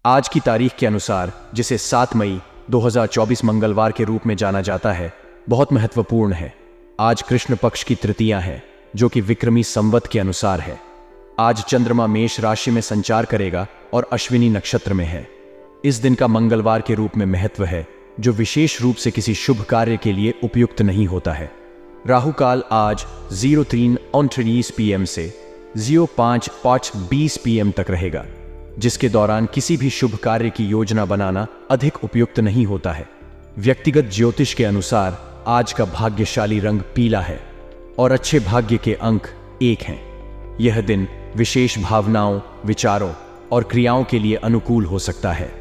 आज की तारीख के अनुसार, जिसे 7 मई 2024 मंगलवार के रूप में जाना जाता है, बहुत महत्वपूर्ण है। आज कृष्ण पक्ष की तृतीया है, जो कि विक्रमी संवत के अनुसार है। आज चंद्रमा मेष राशि में संचार करेगा और अश्विनी नक्षत्र में है। इस दिन का मंगलवार के रूप में महत्व है, जो विशेष रूप से किसी शुभ कार्य के लिए उपयुक्त नहीं होता है। राहु काल आज 03:29 PM से 05:20 PM तक रहेगा, जिसके दौरान किसी भी शुभ कार्य की योजना बनाना अधिक उपयुक्त नहीं होता है। व्यक्तिगत ज्योतिष के अनुसार आज का भाग्यशाली रंग पीला है और अच्छे भाग्य के अंक 1 हैं। यह दिन विशेष भावनाओं, विचारों और क्रियाओं के लिए अनुकूल हो सकता है,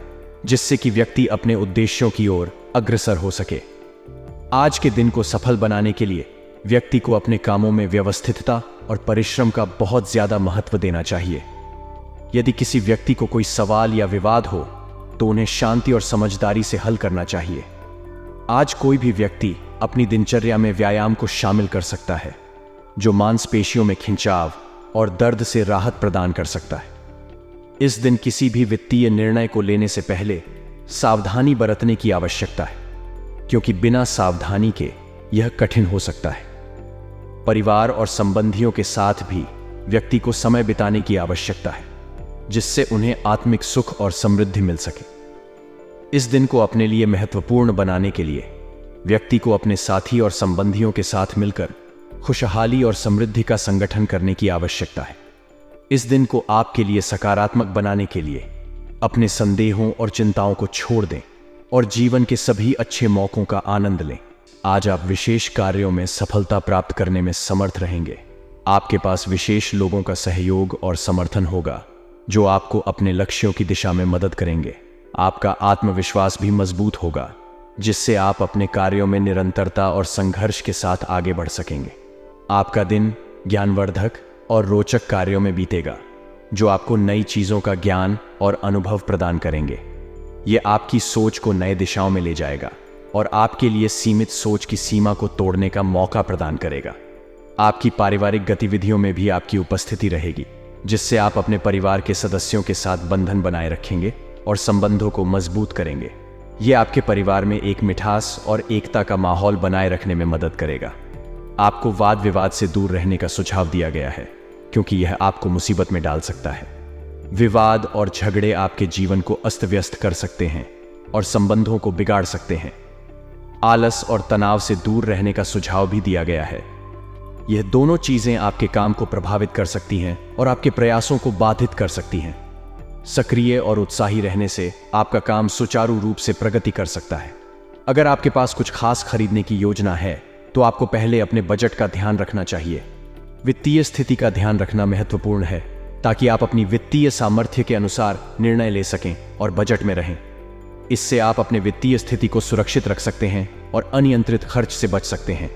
जिससे कि व्यक्ति अपने उद्देश्यों की ओर अग्रसर हो सके। आज के दिन को सफल बनाने के लिए व्यक्ति को अपने कामों में व्यवस्थितता और परिश्रम का बहुत ज्यादा महत्व देना चाहिए। यदि किसी व्यक्ति को कोई सवाल या विवाद हो तो उन्हें शांति और समझदारी से हल करना चाहिए। आज कोई भी व्यक्ति अपनी दिनचर्या में व्यायाम को शामिल कर सकता है, जो मांसपेशियों में खिंचाव और दर्द से राहत प्रदान कर सकता है। इस दिन किसी भी वित्तीय निर्णय को लेने से पहले सावधानी बरतने की आवश्यकता है, क्योंकि बिना सावधानी के यह कठिन हो सकता है। परिवार और संबंधियों के साथ भी व्यक्ति को समय बिताने की आवश्यकता है, जिससे उन्हें आत्मिक सुख और समृद्धि मिल सके। इस दिन को अपने लिए महत्वपूर्ण बनाने के लिए व्यक्ति को अपने साथी और संबंधियों के साथ मिलकर खुशहाली और समृद्धि का संगठन करने की आवश्यकता है। इस दिन को आपके लिए सकारात्मक बनाने के लिए अपने संदेहों और चिंताओं को छोड़ दें और जीवन के सभी अच्छे मौकों का आनंद लें। आज आप विशेष कार्यों में सफलता प्राप्त करने में समर्थ रहेंगे। आपके पास विशेष लोगों का सहयोग और समर्थन होगा, जो आपको अपने लक्ष्यों की दिशा में मदद करेंगे। आपका आत्मविश्वास भी मजबूत होगा, जिससे आप अपने कार्यों में निरंतरता और संघर्ष के साथ आगे बढ़ सकेंगे। आपका दिन ज्ञानवर्धक और रोचक कार्यों में बीतेगा, जो आपको नई चीजों का ज्ञान और अनुभव प्रदान करेंगे। ये आपकी सोच को नए दिशाओं में ले जाएगा और आपके लिए सीमित सोच की सीमा को तोड़ने का मौका प्रदान करेगा। आपकी पारिवारिक गतिविधियों में भी आपकी उपस्थिति रहेगी, जिससे आप अपने परिवार के सदस्यों के साथ बंधन बनाए रखेंगे और संबंधों को मजबूत करेंगे। यह आपके परिवार में एक मिठास और एकता का माहौल बनाए रखने में मदद करेगा। आपको वाद विवाद से दूर रहने का सुझाव दिया गया है, क्योंकि यह आपको मुसीबत में डाल सकता है। विवाद और झगड़े आपके जीवन को अस्त व्यस्त कर सकते हैं और संबंधों को बिगाड़ सकते हैं। आलस और तनाव से दूर रहने का सुझाव भी दिया गया है। यह दोनों चीजें आपके काम को प्रभावित कर सकती हैं और आपके प्रयासों को बाधित कर सकती हैं। सक्रिय और उत्साही रहने से आपका काम सुचारू रूप से प्रगति कर सकता है। अगर आपके पास कुछ खास खरीदने की योजना है, तो आपको पहले अपने बजट का ध्यान रखना चाहिए। वित्तीय स्थिति का ध्यान रखना महत्वपूर्ण है, ताकि आप अपनी वित्तीय सामर्थ्य के अनुसार निर्णय ले सकें और बजट में रहें। इससे आप अपने वित्तीय स्थिति को सुरक्षित रख सकते हैं और अनियंत्रित खर्च से बच सकते हैं।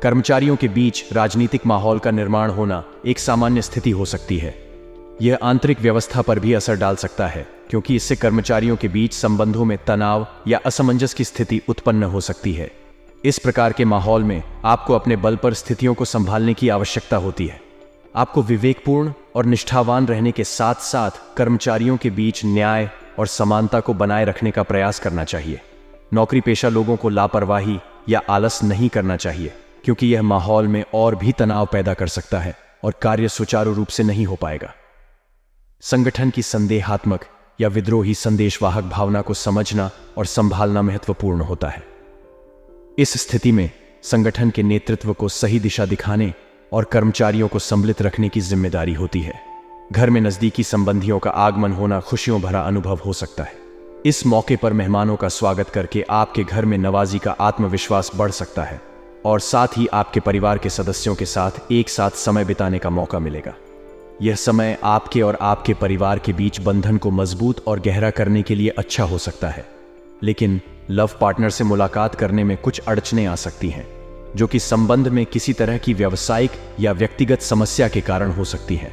कर्मचारियों के बीच राजनीतिक माहौल का निर्माण होना एक सामान्य स्थिति हो सकती है। यह आंतरिक व्यवस्था पर भी असर डाल सकता है, क्योंकि इससे कर्मचारियों के बीच संबंधों में तनाव या असमंजस की स्थिति उत्पन्न हो सकती है। इस प्रकार के माहौल में आपको अपने बल पर स्थितियों को संभालने की आवश्यकता होती है। आपको विवेकपूर्ण और निष्ठावान रहने के साथ साथ कर्मचारियों के बीच न्याय और समानता को बनाए रखने का प्रयास करना चाहिए। नौकरी पेशा लोगों को लापरवाही या आलस नहीं करना चाहिए, क्योंकि यह माहौल में और भी तनाव पैदा कर सकता है और कार्य सुचारू रूप से नहीं हो पाएगा। संगठन की संदेहात्मक या विद्रोही संदेशवाहक भावना को समझना और संभालना महत्वपूर्ण होता है। इस स्थिति में संगठन के नेतृत्व को सही दिशा दिखाने और कर्मचारियों को सम्मिलित रखने की जिम्मेदारी होती है। घर में नजदीकी संबंधियों का आगमन होना खुशियों भरा अनुभव हो सकता है। इस मौके पर मेहमानों का स्वागत करके आपके घर में नवाजी का आत्मविश्वास बढ़ सकता है और साथ ही आपके परिवार के सदस्यों के साथ एक साथ समय बिताने का मौका मिलेगा। यह समय आपके और आपके परिवार के बीच बंधन को मजबूत और गहरा करने के लिए अच्छा हो सकता है। लेकिन लव पार्टनर से मुलाकात करने में कुछ अड़चनें आ सकती हैं, जो कि संबंध में किसी तरह की व्यावसायिक या व्यक्तिगत समस्या के कारण हो सकती हैं।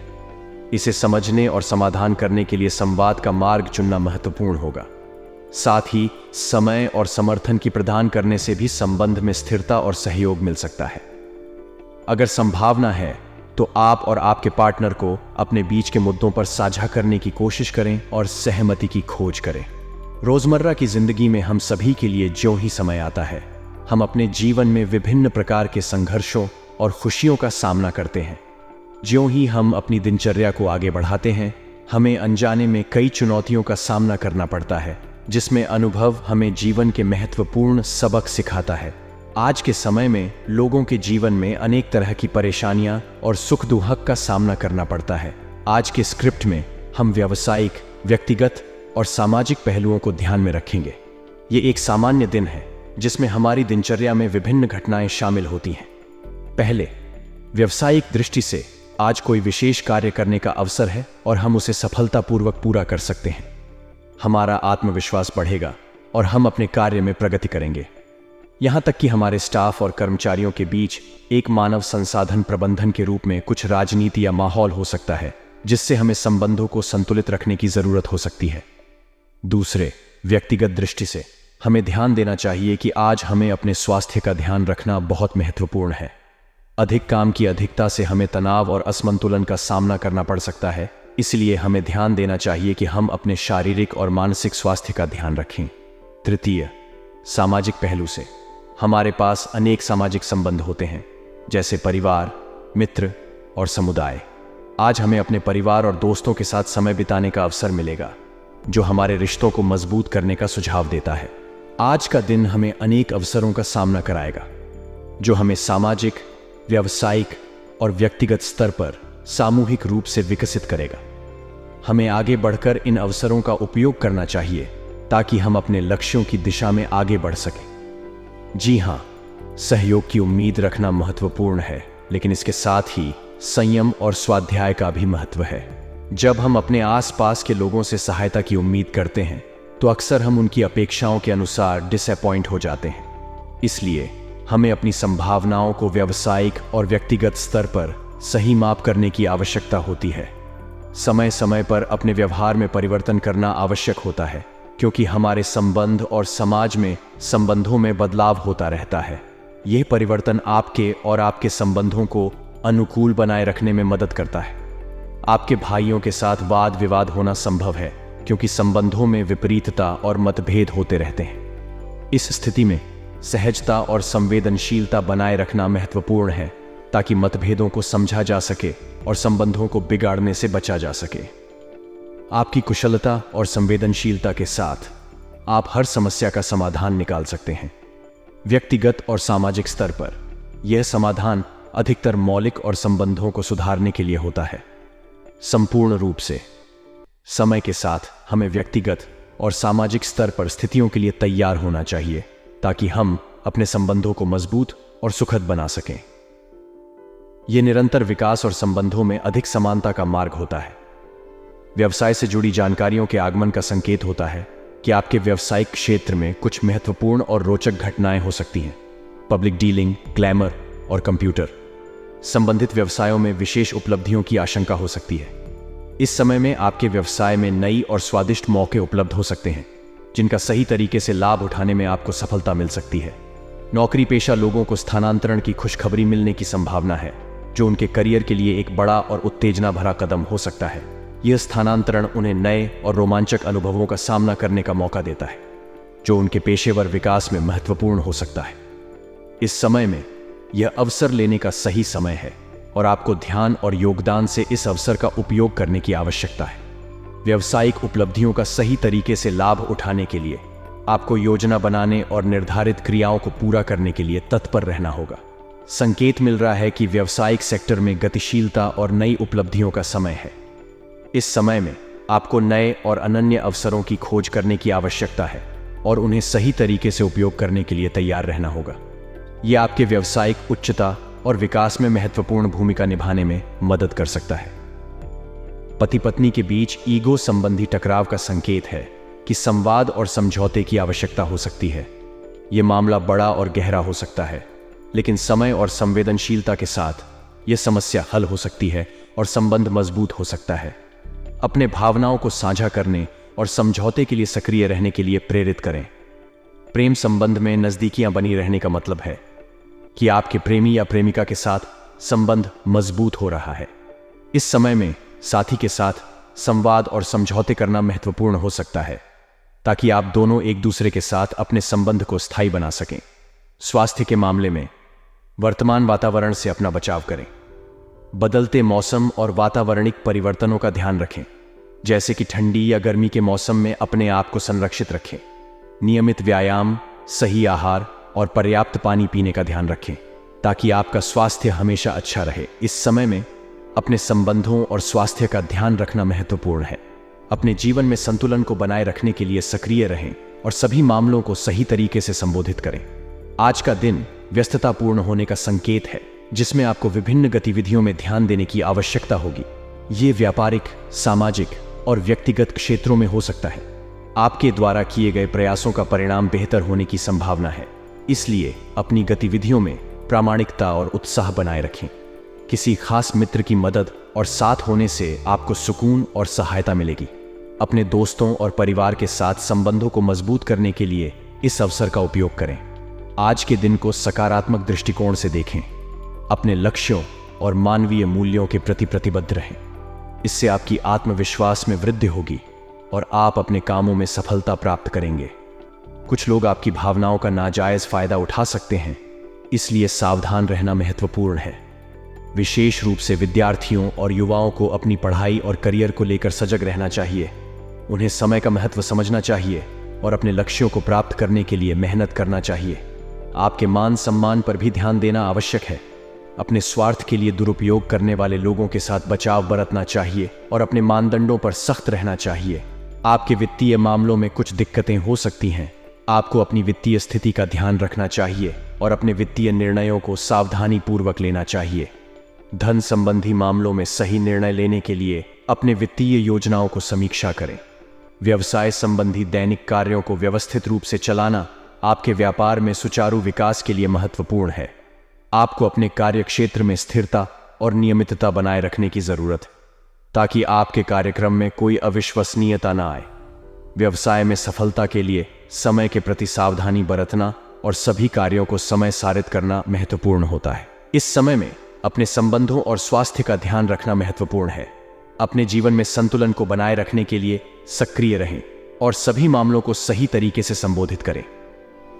इसे समझने और समाधान करने के लिए संवाद का मार्ग चुनना महत्वपूर्ण होगा। साथ ही समय और समर्थन की प्रदान करने से भी संबंध में स्थिरता और सहयोग मिल सकता है। अगर संभावना है तो आप और आपके पार्टनर को अपने बीच के मुद्दों पर साझा करने की कोशिश करें और सहमति की खोज करें। रोजमर्रा की जिंदगी में हम सभी के लिए ज्यों ही समय आता है, हम अपने जीवन में विभिन्न प्रकार के संघर्षों और खुशियों का सामना करते हैं। ज्यों ही हम अपनी दिनचर्या को आगे बढ़ाते हैं, हमें अनजाने में कई चुनौतियों का सामना करना पड़ता है, जिसमें अनुभव हमें जीवन के महत्वपूर्ण सबक सिखाता है। आज के समय में लोगों के जीवन में अनेक तरह की परेशानियां और सुख दुख का सामना करना पड़ता है। आज के स्क्रिप्ट में हम व्यावसायिक, व्यक्तिगत और सामाजिक पहलुओं को ध्यान में रखेंगे। ये एक सामान्य दिन है जिसमें हमारी दिनचर्या में विभिन्न घटनाएं शामिल होती हैं। पहले, व्यावसायिक दृष्टि से आज कोई विशेष कार्य करने का अवसर है और हम उसे सफलतापूर्वक पूरा कर सकते हैं। हमारा आत्मविश्वास बढ़ेगा और हम अपने कार्य में प्रगति करेंगे। यहाँ तक कि हमारे स्टाफ और कर्मचारियों के बीच एक मानव संसाधन प्रबंधन के रूप में कुछ राजनीति या माहौल हो सकता है, जिससे हमें संबंधों को संतुलित रखने की जरूरत हो सकती है। दूसरे, व्यक्तिगत दृष्टि से हमें ध्यान देना चाहिए कि आज हमें अपने स्वास्थ्य का ध्यान रखना बहुत महत्वपूर्ण है। अधिक काम की अधिकता से हमें तनाव और असंतुलन का सामना करना पड़ सकता है, इसलिए हमें ध्यान देना चाहिए कि हम अपने शारीरिक और मानसिक स्वास्थ्य का ध्यान रखें। तृतीय, सामाजिक पहलू से हमारे पास अनेक सामाजिक संबंध होते हैं, जैसे परिवार, मित्र और समुदाय। आज हमें अपने परिवार और दोस्तों के साथ समय बिताने का अवसर मिलेगा, जो हमारे रिश्तों को मजबूत करने का सुझाव देता है। आज का दिन हमें अनेक अवसरों का सामना कराएगा, जो हमें सामाजिक, व्यावसायिक और व्यक्तिगत स्तर पर सामूहिक रूप से विकसित करेगा। हमें आगे बढ़कर इन अवसरों का उपयोग करना चाहिए ताकि हम अपने लक्ष्यों की दिशा में आगे बढ़ सकें। जी हाँ, सहयोग की उम्मीद रखना महत्वपूर्ण है, लेकिन इसके साथ ही संयम और स्वाध्याय का भी महत्व है। जब हम अपने आसपास के लोगों से सहायता की उम्मीद करते हैं, तो अक्सर हम उनकी अपेक्षाओं के अनुसार डिसअपॉइंट हो जाते हैं। इसलिए हमें अपनी संभावनाओं को व्यावसायिक और व्यक्तिगत स्तर पर सही माप करने की आवश्यकता होती है। समय समय पर अपने व्यवहार में परिवर्तन करना आवश्यक होता है, क्योंकि हमारे संबंध और समाज में संबंधों में बदलाव होता रहता है। यह परिवर्तन आपके और आपके संबंधों को अनुकूल बनाए रखने में मदद करता है। आपके भाइयों के साथ वाद विवाद होना संभव है, क्योंकि संबंधों में विपरीतता और मतभेद होते रहते हैं। इस स्थिति में सहजता और संवेदनशीलता बनाए रखना महत्वपूर्ण है, ताकि मतभेदों को समझा जा सके और संबंधों को बिगाड़ने से बचा जा सके। आपकी कुशलता और संवेदनशीलता के साथ आप हर समस्या का समाधान निकाल सकते हैं। व्यक्तिगत और सामाजिक स्तर पर यह समाधान अधिकतर मौलिक और संबंधों को सुधारने के लिए होता है। संपूर्ण रूप से समय के साथ हमें व्यक्तिगत और सामाजिक स्तर पर स्थितियों के लिए तैयार होना चाहिए, ताकि हम अपने संबंधों को मजबूत और सुखद बना सकें। यह निरंतर विकास और संबंधों में अधिक समानता का मार्ग होता है। व्यवसाय से जुड़ी जानकारियों के आगमन का संकेत होता है कि आपके व्यावसायिक क्षेत्र में कुछ महत्वपूर्ण और रोचक घटनाएं हो सकती हैं। पब्लिक डीलिंग, ग्लैमर और कंप्यूटर संबंधित व्यवसायों में विशेष उपलब्धियों की आशंका हो सकती है। इस समय में आपके व्यवसाय में नई और स्वादिष्ट मौके उपलब्ध हो सकते हैं, जिनका सही तरीके से लाभ उठाने में आपको सफलता मिल सकती है। नौकरी पेशा लोगों को स्थानांतरण की खुशखबरी मिलने की संभावना है, जो उनके करियर के लिए एक बड़ा और उत्तेजना भरा कदम हो सकता है। यह स्थानांतरण उन्हें नए और रोमांचक अनुभवों का सामना करने का मौका देता है, जो उनके पेशेवर विकास में महत्वपूर्ण हो सकता है। इस समय में यह अवसर लेने का सही समय है और आपको ध्यान और योगदान से इस अवसर का उपयोग करने की आवश्यकता है। व्यावसायिक उपलब्धियों का सही तरीके से लाभ उठाने के लिए आपको योजना बनाने और निर्धारित क्रियाओं को पूरा करने के लिए तत्पर रहना होगा। संकेत मिल रहा है कि व्यावसायिक सेक्टर में गतिशीलता और नई उपलब्धियों का समय है। इस समय में आपको नए और अनन्य अवसरों की खोज करने की आवश्यकता है और उन्हें सही तरीके से उपयोग करने के लिए तैयार रहना होगा। यह आपके व्यावसायिक उच्चता और विकास में महत्वपूर्ण भूमिका निभाने में मदद कर सकता है। पति पत्नी के बीच ईगो संबंधी टकराव का संकेत है कि संवाद और समझौते की आवश्यकता हो सकती है। यह मामला बड़ा और गहरा हो सकता है, लेकिन समय और संवेदनशीलता के साथ यह समस्या हल हो सकती है और संबंध मजबूत हो सकता है। अपने भावनाओं को साझा करने और समझौते के लिए सक्रिय रहने के लिए प्रेरित करें। प्रेम संबंध में नजदीकियां बनी रहने का मतलब है कि आपके प्रेमी या प्रेमिका के साथ संबंध मजबूत हो रहा है। इस समय में साथी के साथ संवाद और समझौते करना महत्वपूर्ण हो सकता है, ताकि आप दोनों एक दूसरे के साथ अपने संबंध को स्थायी बना सकें। स्वास्थ्य के मामले में वर्तमान वातावरण से अपना बचाव करें। बदलते मौसम और वातावरणिक परिवर्तनों का ध्यान रखें, जैसे कि ठंडी या गर्मी के मौसम में अपने आप को संरक्षित रखें। नियमित व्यायाम, सही आहार और पर्याप्त पानी पीने का ध्यान रखें, ताकि आपका स्वास्थ्य हमेशा अच्छा रहे। इस समय में अपने संबंधों और स्वास्थ्य का ध्यान रखना महत्वपूर्ण है। अपने जीवन में संतुलन को बनाए रखने के लिए सक्रिय रहें और सभी मामलों को सही तरीके से संबोधित करें। आज का दिन व्यस्ततापूर्ण होने का संकेत है, जिसमें आपको विभिन्न गतिविधियों में ध्यान देने की आवश्यकता होगी। ये व्यापारिक, सामाजिक और व्यक्तिगत क्षेत्रों में हो सकता है। आपके द्वारा किए गए प्रयासों का परिणाम बेहतर होने की संभावना है, इसलिए अपनी गतिविधियों में प्रामाणिकता और उत्साह बनाए रखें। किसी खास मित्र की मदद और साथ होने से आपको सुकून और सहायता मिलेगी। अपने दोस्तों और परिवार के साथ संबंधों को मजबूत करने के लिए इस अवसर का उपयोग करें। आज के दिन को सकारात्मक दृष्टिकोण से देखें। अपने लक्ष्यों और मानवीय मूल्यों के प्रति प्रतिबद्ध रहें। इससे आपकी आत्मविश्वास में वृद्धि होगी और आप अपने कामों में सफलता प्राप्त करेंगे। कुछ लोग आपकी भावनाओं का नाजायज फायदा उठा सकते हैं, इसलिए सावधान रहना महत्वपूर्ण है। विशेष रूप से विद्यार्थियों और युवाओं को अपनी पढ़ाई और करियर को लेकर सजग रहना चाहिए। उन्हें समय का महत्व समझना चाहिए और अपने लक्ष्यों को प्राप्त करने के लिए मेहनत करना चाहिए। आपके मान सम्मान पर भी ध्यान देना आवश्यक है। अपने स्वार्थ के लिए दुरुपयोग करने वाले लोगों के साथ बचाव बरतना चाहिए और अपने मानदंडों पर सख्त रहना चाहिए। आपके वित्तीय मामलों में कुछ दिक्कतें हो सकती हैं। आपको अपनी वित्तीय स्थिति का ध्यान रखना चाहिए और अपने वित्तीय निर्णयों को सावधानी पूर्वक लेना चाहिए। धन संबंधी मामलों में सही निर्णय लेने के लिए अपने वित्तीय योजनाओं को समीक्षा करें। व्यवसाय संबंधी दैनिक कार्यों को व्यवस्थित रूप से चलाना आपके व्यापार में सुचारू विकास के लिए महत्वपूर्ण है। आपको अपने कार्य क्षेत्र में स्थिरता और नियमितता बनाए रखने की जरूरत है, ताकि आपके कार्यक्रम में कोई अविश्वसनीयता न आए। व्यवसाय में सफलता के लिए समय के प्रति सावधानी बरतना और सभी कार्यों को समय सारित करना महत्वपूर्ण होता है। इस समय में अपने संबंधों और स्वास्थ्य का ध्यान रखना महत्वपूर्ण है। अपने जीवन में संतुलन को बनाए रखने के लिए सक्रिय रहें और सभी मामलों को सही तरीके से संबोधित करें।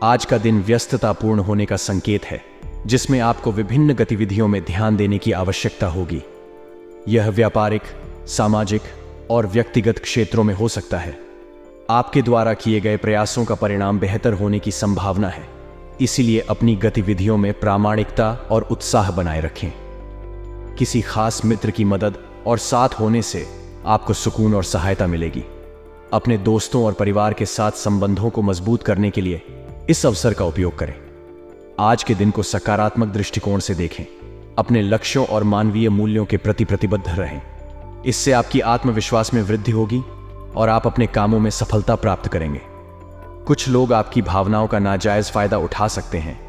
आज का दिन व्यस्ततापूर्ण होने का संकेत है, जिसमें आपको विभिन्न गतिविधियों में ध्यान देने की आवश्यकता होगी। यह व्यापारिक, सामाजिक और व्यक्तिगत क्षेत्रों में हो सकता है। आपके द्वारा किए गए प्रयासों का परिणाम बेहतर होने की संभावना है, इसीलिए अपनी गतिविधियों में प्रामाणिकता और उत्साह बनाए रखें। किसी खास मित्र की मदद और साथ होने से आपको सुकून और सहायता मिलेगी। अपने दोस्तों और परिवार के साथ संबंधों को मजबूत करने के लिए इस अवसर का उपयोग करें। आज के दिन को सकारात्मक दृष्टिकोण से देखें। अपने लक्ष्यों और मानवीय मूल्यों के प्रति प्रतिबद्ध रहें। इससे आपकी आत्मविश्वास में वृद्धि होगी और आप अपने कामों में सफलता प्राप्त करेंगे। कुछ लोग आपकी भावनाओं का नाजायज फायदा उठा सकते हैं,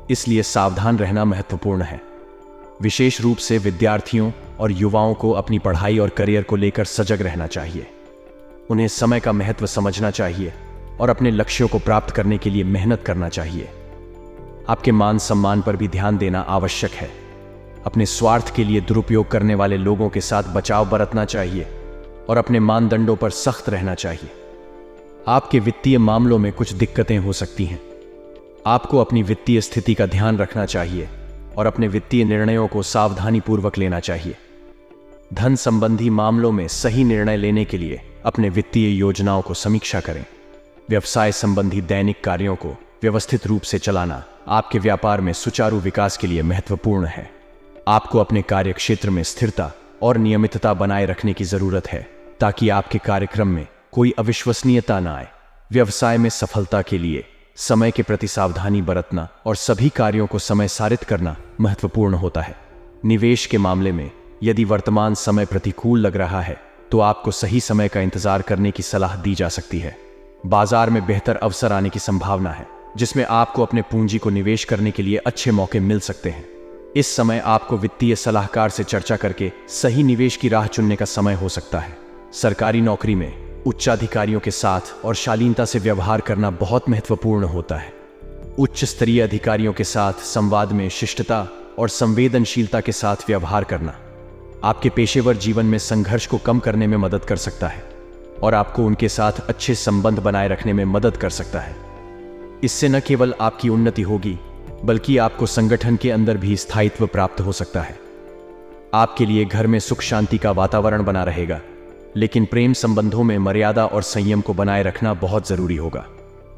इसलिए सावधान रहना महत्वपूर्ण है। विशेष रूप से विद्यार्थियों और युवाओं को अपनी पढ़ाई और करियर को लेकर सजग रहना चाहिए। उन्हें समय का महत्व समझना चाहिए और अपने लक्ष्यों को प्राप्त करने के लिए मेहनत करना चाहिए। आपके मान सम्मान पर भी ध्यान देना आवश्यक है। अपने स्वार्थ के लिए दुरुपयोग करने वाले लोगों के साथ बचाव बरतना चाहिए और अपने मानदंडों पर सख्त रहना चाहिए। आपके वित्तीय मामलों में कुछ दिक्कतें हो सकती हैं। आपको अपनी वित्तीय स्थिति का ध्यान रखना चाहिए और अपने वित्तीय निर्णयों को सावधानीपूर्वक लेना चाहिए। धन संबंधी मामलों में सही निर्णय लेने के लिए अपने वित्तीय योजनाओं को समीक्षा करें। व्यवसाय संबंधी दैनिक कार्यों को व्यवस्थित रूप से चलाना आपके व्यापार में सुचारू विकास के लिए महत्वपूर्ण है। आपको अपने कार्य क्षेत्र में स्थिरता और नियमितता बनाए रखने की जरूरत है, ताकि आपके कार्यक्रम में कोई अविश्वसनीयता न आए। व्यवसाय में सफलता के लिए समय के प्रति सावधानी बरतना और सभी कार्यों को समय सारित करना महत्वपूर्ण होता है। निवेश के मामले में यदि वर्तमान समय प्रतिकूल लग रहा है, तो आपको सही समय का इंतजार करने की सलाह दी जा सकती है। बाजार में बेहतर अवसर आने की संभावना है, जिसमें आपको अपने पूंजी को निवेश करने के लिए अच्छे मौके मिल सकते हैं। इस समय आपको वित्तीय सलाहकार से चर्चा करके सही निवेश की राह चुनने का समय हो सकता है। सरकारी नौकरी में उच्चाधिकारियों के साथ और शालीनता से व्यवहार करना बहुत महत्वपूर्ण होता है। उच्च स्तरीय अधिकारियों के साथ संवाद में शिष्टता और संवेदनशीलता के साथ व्यवहार करना आपके पेशेवर जीवन में संघर्ष को कम करने में मदद कर सकता है और आपको उनके साथ अच्छे संबंध बनाए रखने में मदद कर सकता है। इससे न केवल आपकी उन्नति होगी, बल्कि आपको संगठन के अंदर भी स्थायित्व प्राप्त हो सकता है। आपके लिए घर में सुख शांति का वातावरण बना रहेगा, लेकिन प्रेम संबंधों में मर्यादा और संयम को बनाए रखना बहुत जरूरी होगा।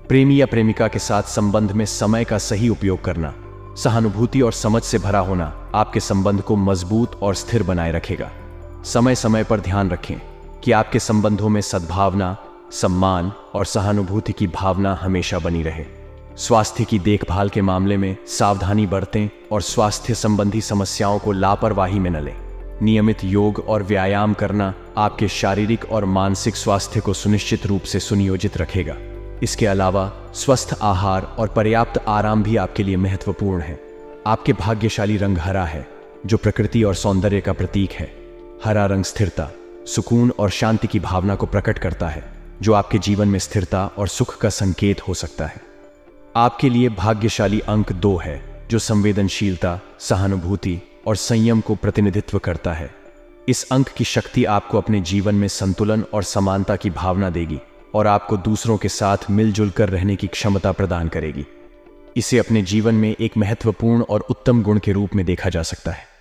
प्रेमी या प्रेमिका के साथ संबंध में समय का सही उपयोग करना, सहानुभूति और समझ से भरा होना आपके संबंध को मजबूत और स्थिर बनाए रखेगा। समय समय पर ध्यान रखें कि आपके संबंधों में सद्भावना, सम्मान और सहानुभूति की भावना हमेशा बनी रहे। स्वास्थ्य की देखभाल के मामले में सावधानी बरतें और स्वास्थ्य संबंधी समस्याओं को लापरवाही में न लें। नियमित योग और व्यायाम करना आपके शारीरिक और मानसिक स्वास्थ्य को सुनिश्चित रूप से सुनियोजित रखेगा। इसके अलावा स्वस्थ आहार और पर्याप्त आराम भी आपके लिए महत्वपूर्ण है। आपके भाग्यशाली रंग हरा है, जो प्रकृति और सौंदर्य का प्रतीक है। हरा रंग स्थिरता, सुकून और शांति की भावना को प्रकट करता है, जो आपके जीवन में स्थिरता और सुख का संकेत हो सकता है। आपके लिए भाग्यशाली अंक 2 है, जो संवेदनशीलता, सहानुभूति और संयम को प्रतिनिधित्व करता है। इस अंक की शक्ति आपको अपने जीवन में संतुलन और समानता की भावना देगी और आपको दूसरों के साथ मिलजुल कर रहने की क्षमता प्रदान करेगी। इसे अपने जीवन में एक महत्वपूर्ण और उत्तम गुण के रूप में देखा जा सकता है।